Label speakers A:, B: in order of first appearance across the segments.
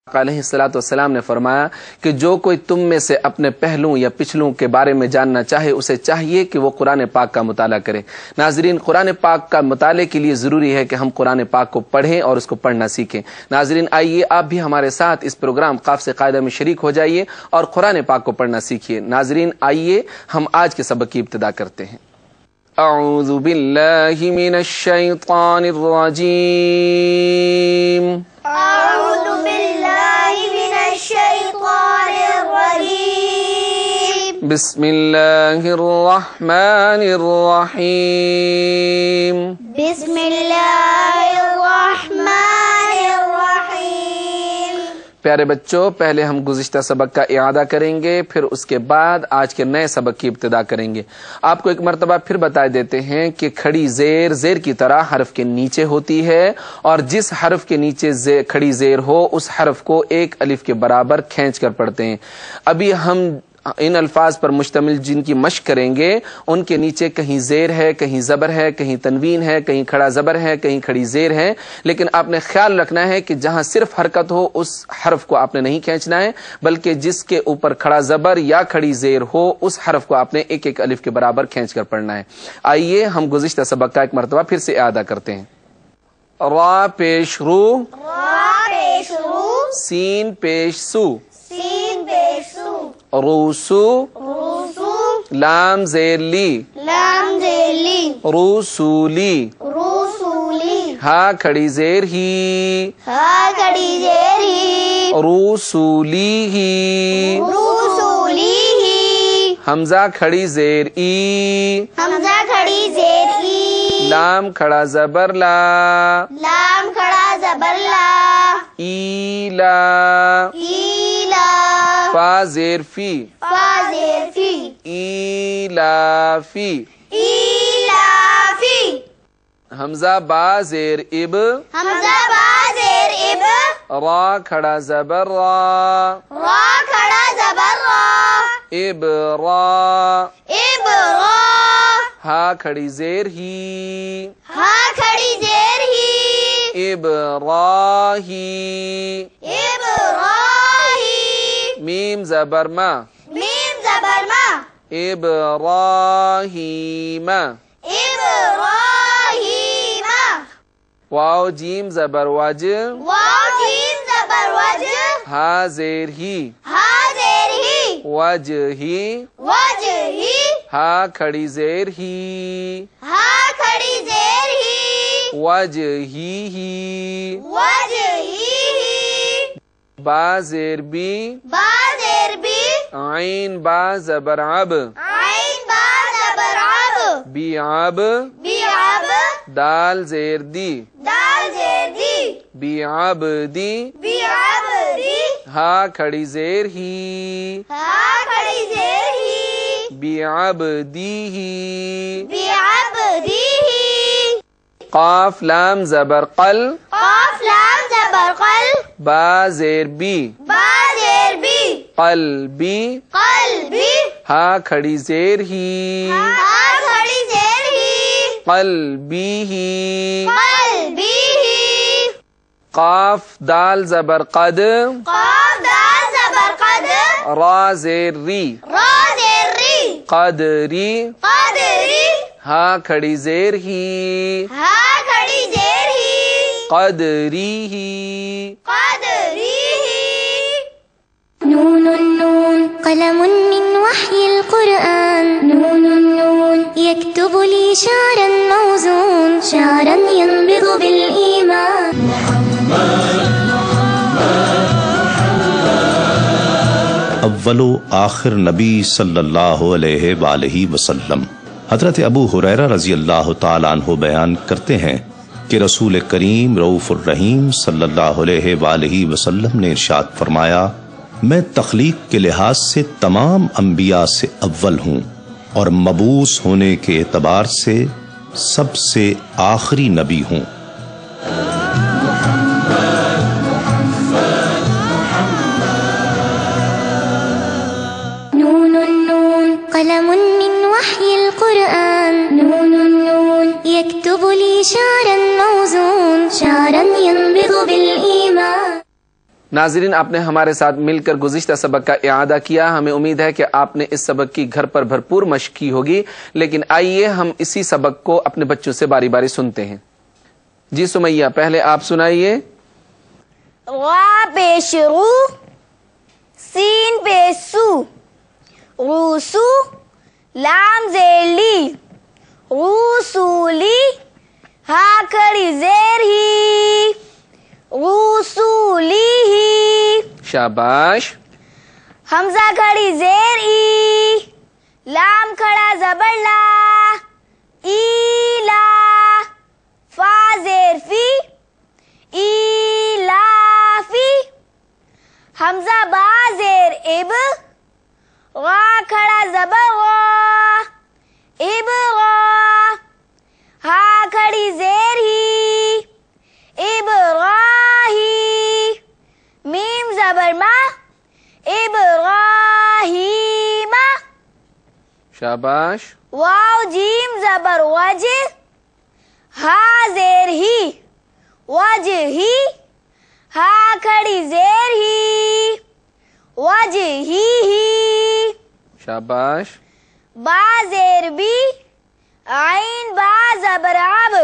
A: علیہ نے فرمایا کہ جو کوئی تم میں سے اپنے پہلوں یا پچھلوں کے بارے میں جاننا چاہے اسے چاہیے کہ وہ قرآن پاک کا مطالعہ کرے۔ ناظرین، قرآن پاک کا مطالعے کے لیے ضروری ہے کہ ہم قرآن پاک کو پڑھیں اور اس کو پڑھنا سیکھیں۔ ناظرین، آئیے آپ بھی ہمارے ساتھ اس پروگرام قاف سے قاعدہ میں شریک ہو جائیے اور قرآن پاک کو پڑھنا سیکھیے۔ ناظرین، آئیے ہم آج کے سبق کی ابتدا کرتے ہیں۔ اعوذ باللہ من الشیطان الرجیم۔
B: اعوذ باللہ من الشیطان الرجیم۔
A: بسم اللہ الرحمن الرحیم۔
B: بسم اللہ الرحمن الرحیم۔
A: پیارے بچوں، پہلے ہم گزشتہ سبق کا اعادہ کریں گے، پھر اس کے بعد آج کے نئے سبق کی ابتدا کریں گے۔ آپ کو ایک مرتبہ پھر بتا دیتے ہیں کہ کھڑی زیر کی طرح حرف کے نیچے ہوتی ہے، اور جس حرف کے نیچے کھڑی زیر ہو اس حرف کو ایک الف کے برابر کھینچ کر پڑھتے ہیں۔ ابھی ہم ان الفاظ پر مشتمل جن کی مشق کریں گے ان کے نیچے کہیں زیر ہے، کہیں زبر ہے، کہیں تنوین ہے، کہیں کھڑا زبر ہے، کہیں کھڑی زیر ہے، لیکن آپ نے خیال رکھنا ہے کہ جہاں صرف حرکت ہو اس حرف کو آپ نے نہیں کھینچنا ہے، بلکہ جس کے اوپر کھڑا زبر یا کھڑی زیر ہو اس حرف کو آپ نے ایک ایک الف کے برابر کھینچ کر پڑھنا ہے۔ آئیے ہم گزشتہ سبق کا ایک مرتبہ پھر سے اعادہ کرتے ہیں۔ را پیش رو،
B: را پیش رو،
A: سین پیش سو،
B: سین پیش سو،
A: روسو،
B: روسو،
A: لام زیر لی،
B: لام زیر لی،
A: روسولی،
B: روسولی،
A: ہا کھڑی زیر ہی،
B: ہا کھڑی زیر ہی،
A: روسولی ہی،
B: روسولی ہی،
A: حمزہ کھڑی زیر ای،
B: حمزہ کھڑی زیر ای،
A: لام کھڑا زبر لا،
B: لام کھڑا زبر لا،
A: ایلا،
B: ایلا،
A: فا زیر فی،
B: فا زیر فی،
A: ایلا فی،
B: ایلا فی،
A: حمزہ با زیر اب،
B: حمزہ با زیر اب،
A: را کھڑا زبر را،
B: را کھڑا زبر را،
A: اب را،
B: اب را،
A: ہا کھڑی زیر ہی،
B: ہا کھڑی زیر ہی،
A: اب را ہی،
B: اب را ہی،
A: میم زبر ما،
B: میم زبر ما،
A: ابراہیم،
B: ابراہیم،
A: واو جیم زبر وج،
B: واو جیم زبر وج،
A: ہا زیر ہی،
B: ہا زیر ہی،
A: وجہی،
B: وجہی،
A: ہا کھڑی زیر ہی،
B: ہا کھڑی زیر ہی،
A: وجہی ہی،
B: وجہی ہی،
A: با زیر بی،
B: با زیر بی،
A: عین با زبر عب،
B: عین با زبر عب،
A: بی عب،
B: بی عب،
A: دال زیر دی،
B: دال زیر دی،
A: بی عب دی،
B: بی عب دی،
A: ہا کھڑی زیر ہی،
B: ہا کھڑی زیر ہی،
A: بی عب دی ہی،
B: بی عب دی ہی،
A: قاف لام زبر قل،
B: قاف لام زبر قل،
A: با زیر بی،
B: با زیر بی،
A: قلبی،
B: قلبی،
A: ہا کھڑی زیر ہی،
B: ہا کھڑی زیر ہی،
A: قلبی ہی،
B: قلبی ہی،
A: قاف دال زبر قد،
B: قاف دال زبر قد،
A: را زیر ری،
B: را زیر ری،
A: قدری،
B: قدری،
A: ہا کھڑی زیر ہی،
B: ہا کھڑی زیر ہی،
A: قدری ہی،
B: قدری ہی،
C: نون نون قلم من وحی القرآن، نون نون يكتب لي شعرا موزون، شعرا ينبض بالإيمان.
D: اول و آخر نبی صلی اللہ علیہ وآلہ وسلم حضرت ابو ہریرہ رضی اللہ تعالیٰ عنہ بیان کرتے ہیں کہ رسول کریم رؤوف الرحیم صلی اللہ علیہ وآلہ وسلم نے ارشاد فرمایا، میں تخلیق کے لحاظ سے تمام انبیاء سے اول ہوں اور مبعوث ہونے کے اعتبار سے سب سے آخری نبی ہوں۔
C: نون نون قلم من وحی القرآن، نون نون يكتب لي شعرا موزون، شعرا ينبض بالإيمان.
A: ناظرین، آپ نے ہمارے ساتھ مل کر گزشتہ سبق کا اعادہ کیا. ہمیں امید ہے کہ آپ نے اس سبق کی گھر پر بھرپور مشق کی ہوگی. لیکن آئیے ہم اسی سبق کو اپنے بچوں سے باری باری سنتے ہیں. جی سمیہ، پہلے آپ سنائیے.
B: غا پیش رو، سین پیش سو، روسو، لام زیر لی، روسولی، ہا کھڑی زیر ہی، روسولی ہی.
A: شاباش.
B: حمزہ کھڑی زیر ای، لام کھڑا زبر لا، ای لا، فا زیر فی، ای لا فی. حمزہ با زیر اب، غا کھڑا زبر غا، اب غا. ہا کھڑی زیر ہی، اب غا ہی. میم زبر ما، اب غا ہی ما.
A: شاباش.
B: واو جیم زبر وج، ہا زیر ہی، وج ہی. ہا کھڑی زیر ہی، وج ہی.
A: شاباش.
B: با زیر بی، عین با زبر اب،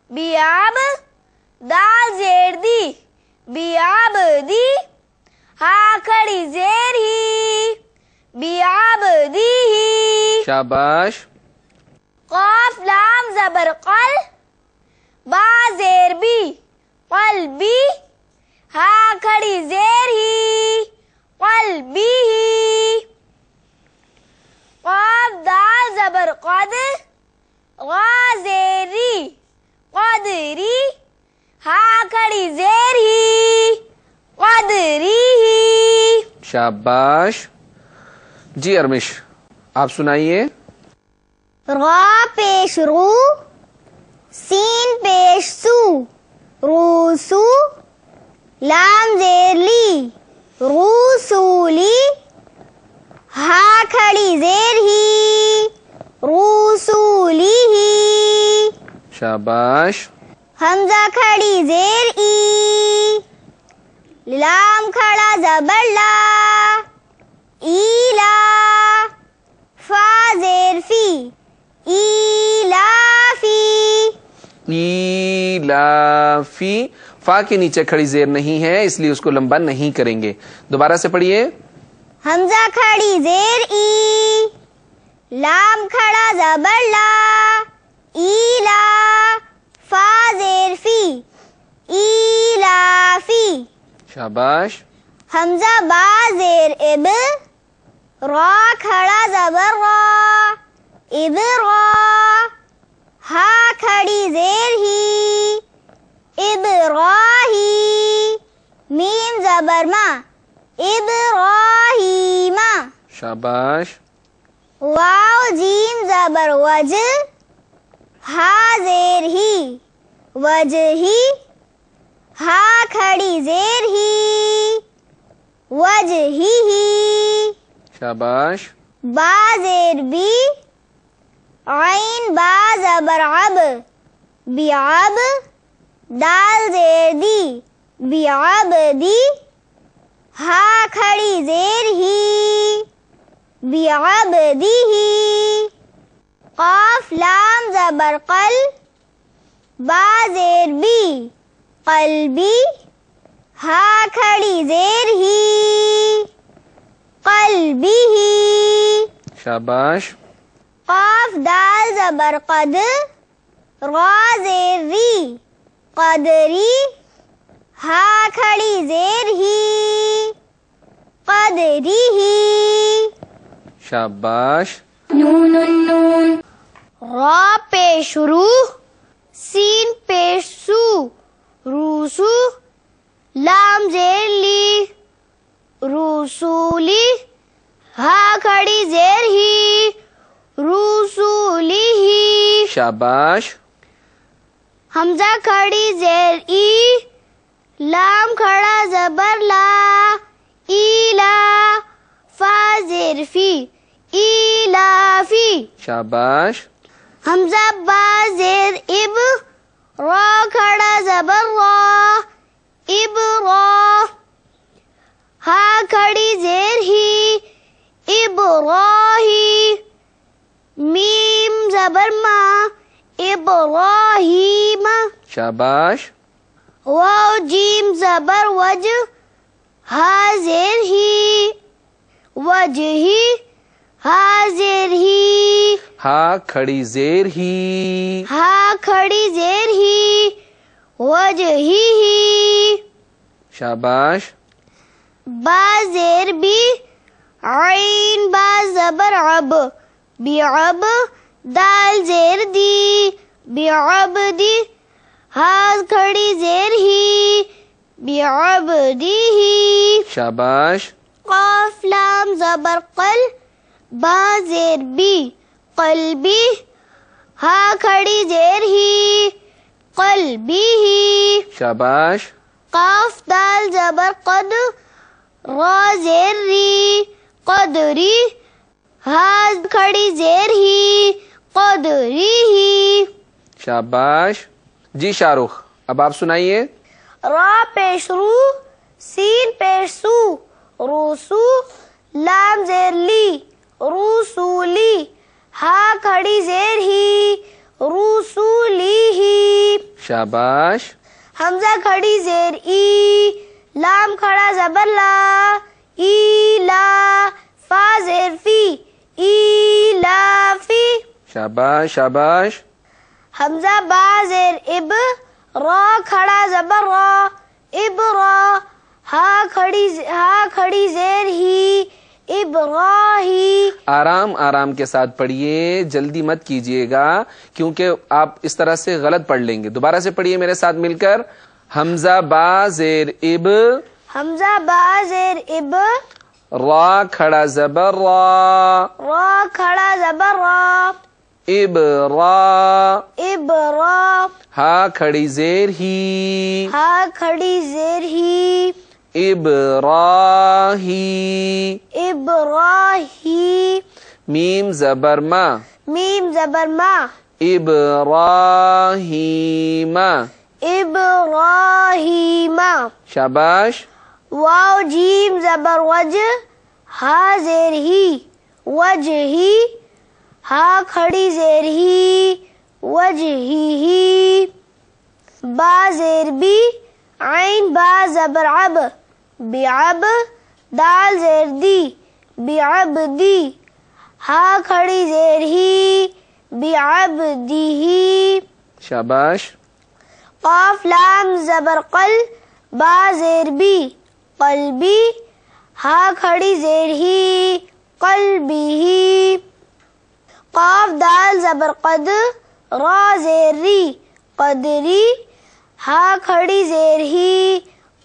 B: بیاب. دال زیر دی، بیاب دی. ہا کھڑی زیر ہی، بیاب دی ہی.
A: شاباش.
B: قاف لام زبر قل، با زیر بی، قلبی. ہا کھڑی زیر ہی، قلبی ہی. قاف دال زبر قد، غا زیر ری، قدری. ہا کھڑی زیر ہی، قدری ہی.
A: شاباش. جی ارمش، آپ سنائیے.
B: را پیش رو، سین پیش سو، روسو، لام زیر لی، روسولی. ہا کھڑی زیر ہی، روسولی ہی.
A: شاباش.
B: حمزہ کھڑی زیر ای، لام کھڑا زبر لا، ای لا. فا زیر فی، ای لا فی.
A: ایلافی. فا کے نیچے کھڑی زیر نہیں ہے، اس لیے اس کو لمبا نہیں کریں گے. دوبارہ سے پڑھیے.
B: حمزہ کھڑی زیر ای، لام کھڑا زبر لا، ای لا. فا زیر فی، ای لا فی.
A: شاباش.
B: حمزہ با زیر اب، را کھڑا زبر را، اب را. ہا کھڑی زیر ہی، اب را ہی. میم زبر ما، اب را ہی ما.
A: شاباش.
B: واو جیم زبر وج، ہا زیر ہی، وج ہی. ہا کھڑی زیر ہی، وج ہی.
A: شاباش.
B: با زیر بی، عین با زبر عب، بیعب. دال زیر دی، بیعب دی. ہا کھڑی زیر ہی، بیعب دی ہی. قاف لام زبر قل، با زیر بی، قلبی. ہا کھڑی زیر ہی، قلبی ہی.
A: شاباش.
B: قاف دال زبر قد، را زیر ری، قدری. ہا کھڑی زیر ہی، قدری ہی.
A: شاباش.
C: نون النون.
B: را پیش رو، سین پیش سو، روسو، لام زیر لی، روسولی. ہا کھڑی زیر ہی، روسولی ہی.
A: شاباش.
B: حمزہ کھڑی زیر ای، لام کھڑا زبر لا، ای لا. فا زیر فی، ای لا فی.
A: شاباش.
B: حمزہ با زیر اب، را کھڑا زبر را، اب را. زبر ما ابراہیم.
A: شاباش.
B: واو جیم زبر وج حاضر ہی وجہی حاضر ہی.
A: ہا کھڑی زیر ہی.
B: ہا کھڑی زیر ہی وجہی ہی.
A: شاباش.
B: با زیر بی عین با زبر عب بیعب. دال زیر دی بیعبدی. ہا کھڑی زیر ہی بیعبدی ہی.
A: شاباش.
B: قاف لام زبر قل با زیر بی قلبی. ہا کھڑی زیر ہی قلبی ہی.
A: شاباش.
B: قاف دال زبر قد را زیر ری قدری. ہا کھڑی زیر ہی قدری ہی.
A: شاباش. جی شاہ رخ اب آپ سنائیے.
B: را پیش رو سین پیش سو روسو. لام زیر لی روسولی. ہا کھڑی زیر ہی روسولی ہی.
A: شاباش.
B: حمزہ کھڑی زیر ای. لام کھڑا زبر لا ای لا. فا زیر فی ای لا فی.
A: شاباش. شاباش.
B: حمزہ با زیر اب را کھڑا زبر را اب را. ہا کھڑی زیر ہی ابراہی.
A: آرام آرام کے ساتھ پڑھیے، جلدی مت کیجیے گا کیونکہ آپ اس طرح سے غلط پڑھ لیں گے. دوبارہ سے پڑھیے میرے ساتھ مل کر. حمزہ با زیر اب.
B: حمزہ با زیر اب.
A: را کھڑا زبر را.
B: را کھڑا زبر را.
A: اب را.
B: اب را.
A: ہا کھڑی زیر ہی.
B: ہا کھڑی زیر ہی
A: ابراہی.
B: ابراہی.
A: میم زبر ما.
B: میم زبر ما.
A: ابراہیم.
B: ابراہیم.
A: شاباش.
B: واو جیم زبر وج ہا زیر ہی وجہی. ہا کھڑی زیر ہی وجہی ہی. با زیر بی عین با زبر عب بیعب. دال زیر دی بیعبدی. ہا کھڑی زیر ہی بیعبدی ہی.
A: شاباش.
B: قاف لام زبر قل با زیر بی قلبی. ہا کھڑی زیر ہی قلبی ہی. قاف دال زبر قد را زیر ری قدری. ہا کھڑی زیر ہی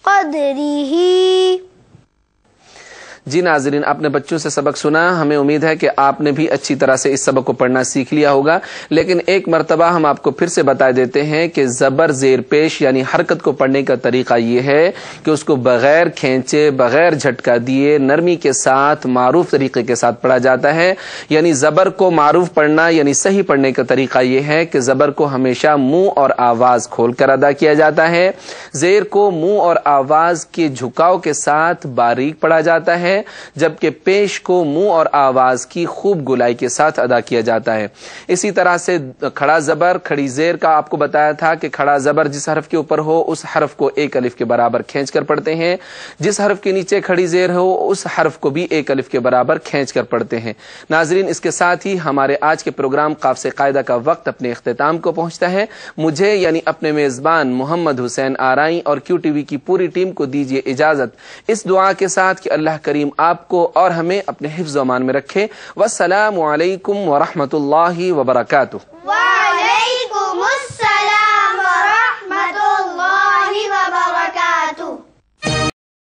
B: قدری ہی.
A: جی ناظرین، اپنے بچوں سے سبق سنا. ہمیں امید ہے کہ آپ نے بھی اچھی طرح سے اس سبق کو پڑھنا سیکھ لیا ہوگا، لیکن ایک مرتبہ ہم آپ کو پھر سے بتا دیتے ہیں کہ زبر زیر پیش یعنی حرکت کو پڑھنے کا طریقہ یہ ہے کہ اس کو بغیر کھینچے، بغیر جھٹکا دیے، نرمی کے ساتھ، معروف طریقے کے ساتھ پڑھا جاتا ہے. یعنی زبر کو معروف پڑھنا یعنی صحیح پڑھنے کا طریقہ یہ ہے کہ زبر کو ہمیشہ منہ اور آواز کھول کر ادا کیا جاتا ہے. زیر کو منہ اور آواز کے جھکاؤ کے ساتھ باریک پڑھا جاتا ہے، جبکہ پیش کو منہ اور آواز کی خوب گلائی کے ساتھ ادا کیا جاتا ہے. اسی طرح سے کھڑا زبر، کھڑی زیر کا آپ کو بتایا تھا کہ کھڑا زبر جس حرف کے اوپر ہو اس حرف کو ایک الف کے برابر کھینچ کر پڑھتے ہیں، جس حرف کے نیچے کھڑی زیر ہو اس حرف کو بھی ایک الف کے برابر کھینچ کر پڑھتے ہیں. ناظرین، اس کے ساتھ ہی ہمارے آج کے پروگرام قاف سے قاعدہ کا وقت اپنے اختتام کو پہنچتا ہے. مجھے یعنی اپنے میزبان محمد حسین آرائی اور کیو ٹی وی کی پوری ٹیم کو دیجیے اجازت اس دعا کے ساتھ کہ اللہ کریم آپ کو اور ہمیں اپنے حفظ و امان میں رکھے. والسلام علیکم ورحمۃ اللہ وبرکاتہ.